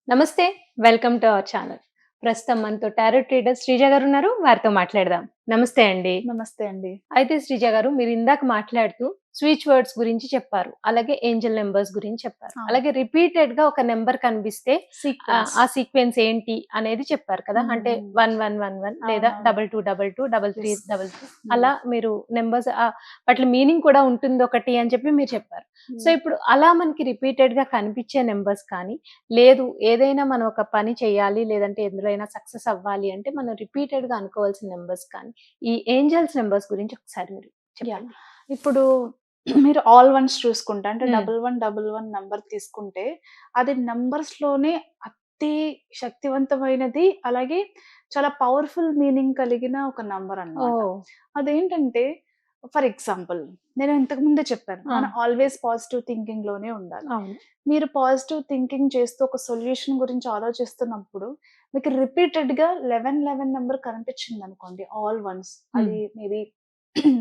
నమస్తే. Welcome to our channel. ప్రస్తుతం మనతో టారో ట్రేడర్ శ్రీజ గారున్నారు. వారితో మాట్లాడదాం. నమస్తే అండి. నమస్తే అండి. అయితే శ్రీజ గారు మీరు ఇందాక మాట్లాడుతూ స్విచ్ వర్డ్స్ గురించి చెప్పారు. అలాగే ఏంజెల్ నంబర్స్ గురించి చెప్పారు. అవును. అలాగే రిపీటెడ్‌గా ఒక నంబర్ కనిపిస్తే సీక్వెన్స్. ఆ సీక్వెన్స్ ఏంటి అనేది చెప్పారు కదా! అంటే 1111 లేదా అవునవును. 2222, 3333 యెస్. అలా మీరు నంబర్స్ వాటి మీనింగ్ కూడా ఉంటుందొకటి అని చెప్పి మీరు చెప్పారు. సో, ఇప్పుడు అలా మనకి రిపీటెడ్‌గా కనిపించే నంబర్స్ కానీ, లేదు ఏదైనా మనం ఒక పని చేయాలి, లేదంటే ఎందులో అయినా సక్సెస్ అవ్వాలి అంటే మనం రిపీటెడ్‌గా అనుకోవాల్సిన నంబర్స్ కానీ, ఈ ఏంజెల్స్ నంబర్స్ గురించి ఒకసారి మీరు యాహ్! చెప్పండి. ఇప్పుడు మీరు ఆల్ వన్స్ చూసుకుంటే అంటే హ్మ్. 1111 నంబర్ తీసుకుంటే అది నంబర్స్‌లోనే అతి శక్తివంతమైనది. అలాగే చాలా పవర్‌ఫుల్ మీనింగ్ కలిగిన ఒక నంబర్ అన్నమాట. ఓహ్! అదేంటంటే ఫర్ ఎగ్జాంపుల్ నేను ఇంతకు ముందే చెప్పాను. ఆ! మనం ఆల్‌వేస్ పాజిటివ్ థింకింగ్‌లోనే ఉండాలి. అవును. మీరు పాజిటివ్ థింకింగ్ చేస్తూ ఒక సొల్యూషన్ గురించి ఆలోచిస్తున్నప్పుడు మీకు రిపీటెడ్‌గా 1111 నంబర్ కనిపించిందనుకోండి ఆల్ వన్స్ హ్మ్. అది మేబీ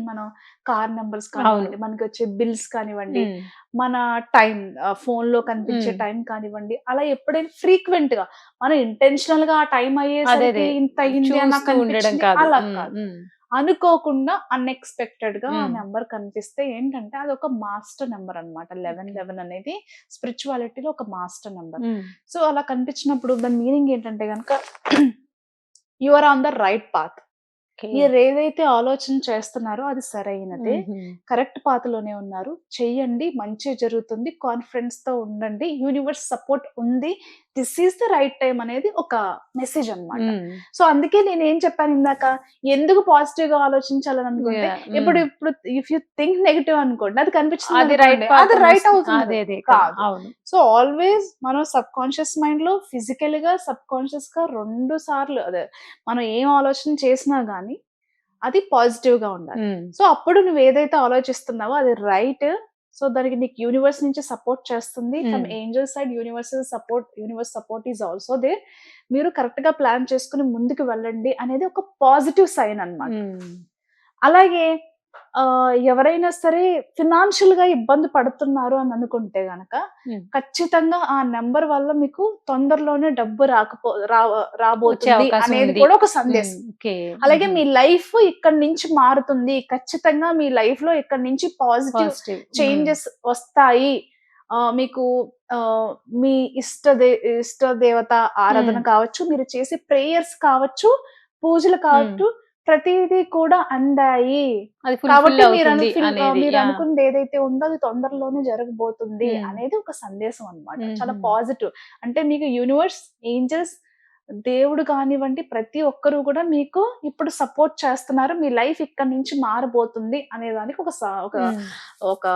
మనం కార్ నంబర్స్ అవును. కానివ్వండి, మనకొచ్చే బిల్స్ కానివ్వండి, హ్మ్. మన టైం ఫోన్‌లో కనిపించే హ్మ్. టైం కానివ్వండి, అలా ఎప్పుడైనా ఫ్రీక్వెంట్‌గా మనం ఇంటెన్షనల్‌గా ఆ టైం అదే. అయ్యేసరికి అదే. ఇంత అయింది అని నాకు చూస్తూ ఉండడం అనిపించింది కాదు. అలా హ్మ్. కాదు. హ్మ్. అనుకోకుండా అన్‌ఎక్స్‌పెక్టెడ్‌గా ఆ హ్మ్. నంబర్ కనిపిస్తే ఏంటంటే అదొక మాస్టర్ నంబర్ అన్నమాట. ఓకే. 1111 అనేది స్పిరిచువాలిటీలో ఒక మాస్టర్ నంబర్. హ్మ్. సో, అలా కనిపించినప్పుడు దాని మీనింగ్ ఏంటంటే గనక you are on the right path. Okay. మీరేదైతే ఆలోచన చేస్తున్నారో అది సరైనదే. హుహు. కరెక్ట్ పాత్‌లోనే ఉన్నారు. చెయ్యండి. మంచే జరుగుతుంది. కాన్ఫిడెన్స్‌తో ఉండండి. యూనివర్స్ సపోర్ట్ ఉంది. This is the right time అనేది ఒక మెసేజ్ అన్నమాట. హ్మ్. సో, అందుకే నేనేం చెప్పాను ఇందాక, ఎందుకు పాజిటివ్‌గా ఆలోచించాలని అనుకుంటే, యాహ్! ఇప్పుడు హ్మ్. ఇప్పుడు ఇఫ్ యూ థింక్ నెగెటివ్ అనుకోండి, అది అది రైట్ కనిపించిందనుకోండి, అది రైట్ పాత్‌లోనొస్తుంది. అవుతుందా? అదే. అదే కదా! కాదు. అవును. సో, ఆల్‌వేస్ మనం సబ్‌కాన్షియస్ మైండ్‌లో ఫిజికల్‌గా, సబ్‌కాన్షియస్‌గా 2 సార్లు అదే మనం ఏం ఆలోచన చేసినా గాని అది పాజిటివ్‌గా ఉండాలి. హ్మ్. సో, అప్పుడు నువ్వేదైతే ఆలోచిస్తున్నావో అది రైట్. సో, దానికి నీకు యూనివర్స్ నుంచి సపోర్ట్ చేస్తుంది. From hmm. Angel side universe support is also there. మీరు కరెక్ట్‌గా ప్లాన్ చేసుకొని ముందుకు వెళ్ళండి అనేది ఒక పాజిటివ్ సైన్ అన్నమాట. హ్మ్. అలాగే ఎవరైనా సరే ఫినాన్షియల్‌గా ఇబ్బంది పడుతున్నారు అని అనుకుంటే గనక, హ్మ్. ఖచ్చితంగా ఆ నంబర్ వల్ల మీకు తొందరలోనే డబ్బు వచ్చే రాబోతుంది అవకాశం అనేది ఉంది. కూడా ఒక హ్మ్. సందేశం. ఓకే. అలాగే హుహు. మీ లైఫ్ ఇక్కడి నుంచి మారుతుంది. ఖచ్చితంగా మీ లైఫ్‌లో ఇక్కడి నుంచి పాజిటివ్ పాజిటివ్. హ్మ్. చేంజెస్ వస్తాయి. మీకు ఆహ్, మీ ఇష్ట దేవత హ్మ్. ఆరాధన కావచ్చు, మీరు చేసే ప్రేయర్స్ కావచ్చు, పూజలు హ్మ్. కావచ్చు, ప్రతీదీ కూడా అందాయి. అది ఫుల్‌ఫిల్ కాబట్టి అవుతుంది అనేది. యాహ్! మీరనుకున్నది ఏదైతే ఉందో అది తొందరలోనే జరగబోతుంది హ్మ్. అనేది ఒక సందేశం అన్నమాట. చాలా హుహు. పాజిటివ్. అంటే మీకు యూనివర్స్, ఏంజెల్స్, దేవుడు కానివ్వండి, ప్రతి ఒక్కరు కూడా మీకు ఇప్పుడు సపోర్ట్ చేస్తున్నారు. మీ లైఫ్ ఇక్కడి నుంచి మారబోతుంది అనే దానికి ఒక హ్మ్. ఒక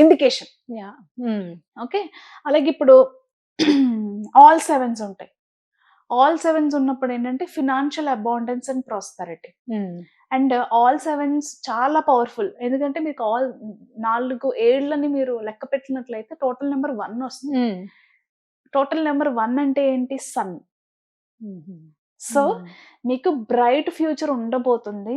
ఇండికేషన్. యాహ్! హ్మ్. ఓకే. అలాగే ఇప్పుడు ఆల్ సెవెన్స్ ఉంటాయి. ఆల్ సెవెన్స్ ఉన్నప్పుడేంటంటే financial abundance and prosperity. Hmm. And all sevens చాలా పవర్‌ఫుల్. ఎందుకంటే మీకు 4 ఏళ్లని మీరు లెక్క పెట్టినట్లయితే టోటల్ నంబర్ 1 వస్తుంది. హ్మ్. టోటల్ నంబర్ 1 అంటే ఏంటి? సన్. హుహు. సో, హ్మ్. మీకు బ్రైట్ ఫ్యూచర్ ఉండబోతుంది.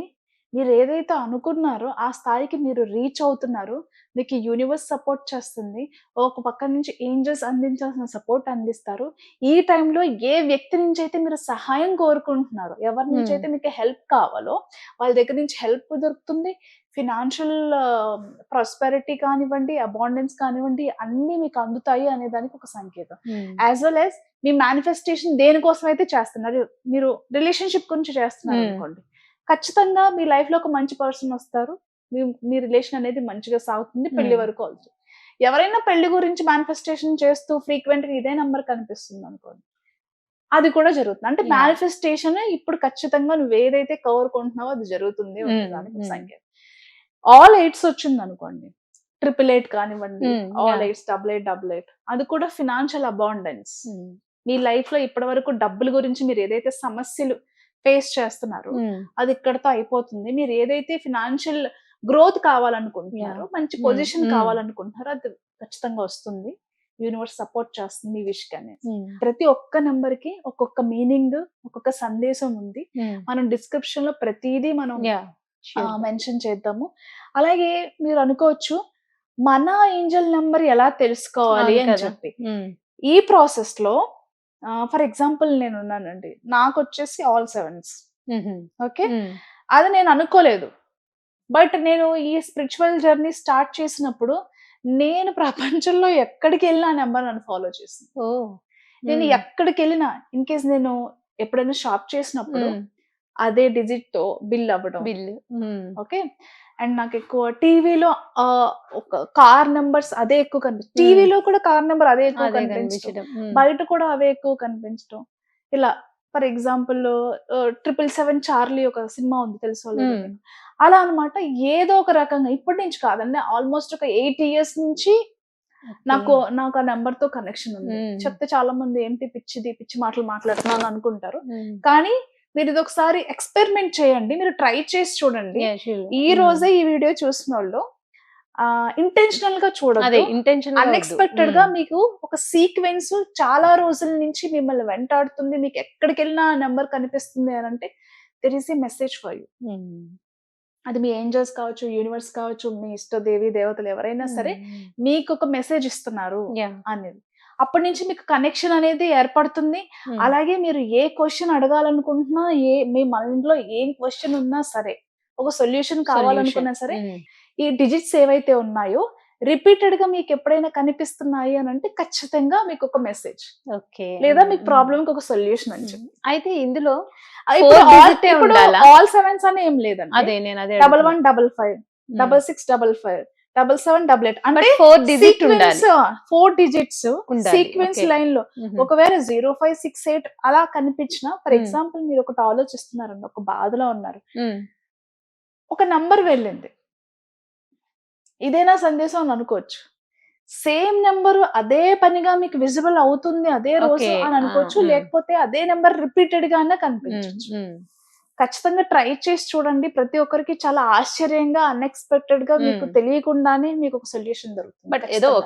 మీరేదైతే అనుకున్నారో, ఆ స్థాయికి మీరు రీచ్ అవుతున్నారు. మీకు యూనివర్స్ సపోర్ట్ చేస్తుంది. ఒక పక్క నుంచి ఏంజెల్స్ అందించాల్సిన సపోర్ట్ అందిస్తారు. ఈ టైంలో ఏ వ్యక్తి నుంచైతే మీరు సహాయం కోరుకుంటున్నారో, ఎవరి హ్మ్. నుంచైతే మీకు హెల్ప్ కావాలో, వాళ్ళ దగ్గర నుంచి హెల్ప్ దొరుకుతుంది. ఫినాన్షియల్ ప్రాస్పెరిటీ కానివ్వండి, అబాండెన్స్ కానివ్వండి, అన్నీ మీకు అందుతాయి అనే దానికి ఒక సంకేతం. హ్మ్. యాస్ వెల్ యాస్ మీ మేనిఫెస్టేషన్ దేనికోసం అయితే చేస్తున్నారు. మీరు రిలేషన్‌షిప్ గురించి హ్మ్. చేస్తున్నారనుకోండి. ఖచ్చితంగా మీ లైఫ్‌లో ఒక మంచి పర్సన్ వస్తారు. మీ మీ రిలేషన్ అనేది మంచిగా సాగుతుంది. పెళ్లి హ్మ్. వరకు వెళ్తుంది. ఎవరైనా పెళ్లి గురించి మేనిఫెస్టేషన్ చేస్తూ ఫ్రీక్వెంట్‌గా ఇదే నంబర్ కనిపిస్తుందనుకోండి. అది కూడా జరుగుతుంది. అంటే యాహ్! మేనిఫెస్టేషన్ ఇప్పుడు ఖచ్చితంగా నువ్వేదైతే కోరుకుంటున్నావో అది జరుగుతుంది అనే హ్మ్. దానికి ఒక హ్మ్. సంకేతం. ఆల్ ఎయిట్స్ వచ్చిందనుకోండి. 888 కానివ్వండి, హ్మ్. All yeah! ఎయిట్స్, 8888 అది కూడా ఫినాన్షియల్ అబాండెన్స్. హ్మ్. మీ లైఫ్‌లో ఇప్పటివరకు డబ్బుల గురించి మీరేదైతే సమస్యలు ఫేస్ చేస్తున్నారో, హ్మ్. అది ఇక్కడితో అయిపోతుంది. మీరేదైతే ఫినాన్షియల్ గ్రోత్ కావాలనుకుంటున్నారో, యాహ్! మంచి హ్మ్. పొజిషన్ హ్మ్. కావాలనుకుంటున్నారో, అది ఖచ్చితంగా వస్తుంది. యూనివర్స్ సపోర్ట్ చేస్తుంది ఈ విష్‌కనేసి. హ్మ్. ప్రతి ఒక్క నంబర్‌కి ఒక్కొక్క మీనింగ్, ఒక్కొక్క సందేశం ఉంది. హ్మ్. మనం డిస్క్రిప్షన్‌లో ప్రతీదీ మనం యాహ్! ష్యూర్‌గా. మెన్షన్ చేద్దాము. అలాగే మీరనుకోవచ్చు, మన ఏంజెల్ నంబర్ ఎలా తెలుసుకోవాలి అవును అని కదా! చెప్పి. హ్మ్. ఈ ప్రాసెస్‌లో ఫర్ ఎగ్జాంపుల్ నేను ఉన్నానండి, నాకు వచ్చేసి ఆల్ సెవెన్స్. మ్మ్. ఓకే, మ్మ్. అది నేను అనుకోలేదు. బట్ నేను ఈ స్పిరిచువల్ జర్నీ స్టార్ట్ చేసినప్పుడు నేను ప్రపంచంలో ఎక్కడికి వెళ్ళినా ఆ నెంబర్ నన్ను ఫాలో చేసింది. ఓ నేను మ్మ్. ఎక్కడికి వెళ్ళినా, ఇన్ కేస్ నేను ఎప్పుడైనా షాప్ చేసినప్పుడు మ్మ్. అదే డిజిట్ తో బిల్ అవ్వడం. Bill hmm. ఓకే, అండ్ నాకు ఎక్కువ టీవీలో ఒక కార్ నెంబర్స్ అదే ఎక్కువ కనిపిస్తుంది. టీవీలో కూడా కార్ నెంబర్ అదే ఎక్కువ అదే కనిపించడం, కనిపించడం మ్మ్. బయట కూడా అవే ఎక్కువ కనిపించడం. ఇలా ఫర్ ఎగ్జాంపుల్ 777 చార్లీ ఒక సినిమా ఉంది, తెలుసు వాళ్ళకి మ్మ్. మీకు. అలా అన్నమాట. ఏదో ఒక రకంగా ఇప్పటి నుంచి కాదండి, ఆల్మోస్ట్ ఒక 8 years నుంచి నాకు ఆ నెంబర్ తో కనెక్షన్ ఉంది. మ్మ్. చెప్తే చాలా మంది ఏంటి పిచ్చి మాటలు మాట్లాడుతున్నాను అనుకుంటారు. మ్మ్. కానీ మీరు ఇది ఒకసారి ఎక్స్పెరిమెంట్ చేయండి, మీరు ట్రై చేసి చూడండి. Yeah, sure. ఈ రోజే ఈ వీడియో చూసిన వాళ్ళు ఇంటెన్షనల్ గా అదే చూడదు, ఇంటెన్షన్ అన్ఎక్స్పెక్టెడ్ గా మీకు ఒక సీక్వెన్స్ చాలా రోజుల నుంచి మిమ్మల్ని వెంటాడుతుంది, మీకు ఎక్కడికి వెళ్ళినా ఆ నెంబర్ కనిపిస్తుంది అని అంటే there is a message for you. అది మీ ఏంజల్స్ కావచ్చు, యూనివర్స్ కావచ్చు, మీ ఇష్ట దేవి దేవతలు ఎవరైనా సరే మీకు ఒక మెసేజ్ ఇస్తున్నారు అనేది. అప్పటి నుంచి మీకు కనెక్షన్ అనేది ఏర్పడుతుంది. అలాగే మీరు ఏ క్వశ్చన్ అడగాలనుకుంటున్నా, మీ మైండ్ లో ఏం క్వశ్చన్ ఉన్నా సరే, ఒక సొల్యూషన్ కావాలనుకున్నా సరే, ఈ డిజిట్స్ ఏవైతే ఉన్నాయో రిపీటెడ్ గా మీకు ఎప్పుడైనా కనిపిస్తున్నాయి అని అంటే ఖచ్చితంగా మీకు ఒక మెసేజ్, ఓకే, లేదా మీకు ప్రాబ్లమ్ కి ఒక సొల్యూషన్ అని చెప్పి. అయితే ఇందులో ఇప్పుడు 4 digit ఏ ఉండాలా? ఆల్ సెవెన్స్ అని ఏం లేదండి. అదే నేను అదే 1155 6655 7788 అంటే 4 digit ఉండాలి. 4 digits ఉండాలి. Sequence Okay. లైన్ లో. మ్మ్. ఒకవేళ 0568 అలా కనిపించిన, ఫర్ Hmm. ఎగ్జాంపుల్ మీరు ఒకటి ఆలోచిస్తున్నారండి, ఒక బాధలో ఉన్నారు, మ్మ్. ఒక నంబర్ వెళ్ళింది, ఇదేనా సందేశం అని అనుకోవచ్చు. సేమ్ నెంబర్ అదే పనిగా మీకు విజిబుల్ అవుతుంది అదే రోజు Okay. అని అనుకోవచ్చు, Hmm. లేకపోతే అదే నెంబర్ రిపీటెడ్ గానే కనిపించవచ్చు. మ్మ్. ఖచ్చితంగా ట్రై చేసి చూడండి. ప్రతి ఒక్కరికి చాలా ఆశ్చర్యంగా, అన్ఎక్స్పెక్టెడ్ గా, మీకు తెలియకుండానే మీకు ఒక సొల్యూషన్ దొరుకుతుంది. బట్ ఏదో ఖచ్చితంగా.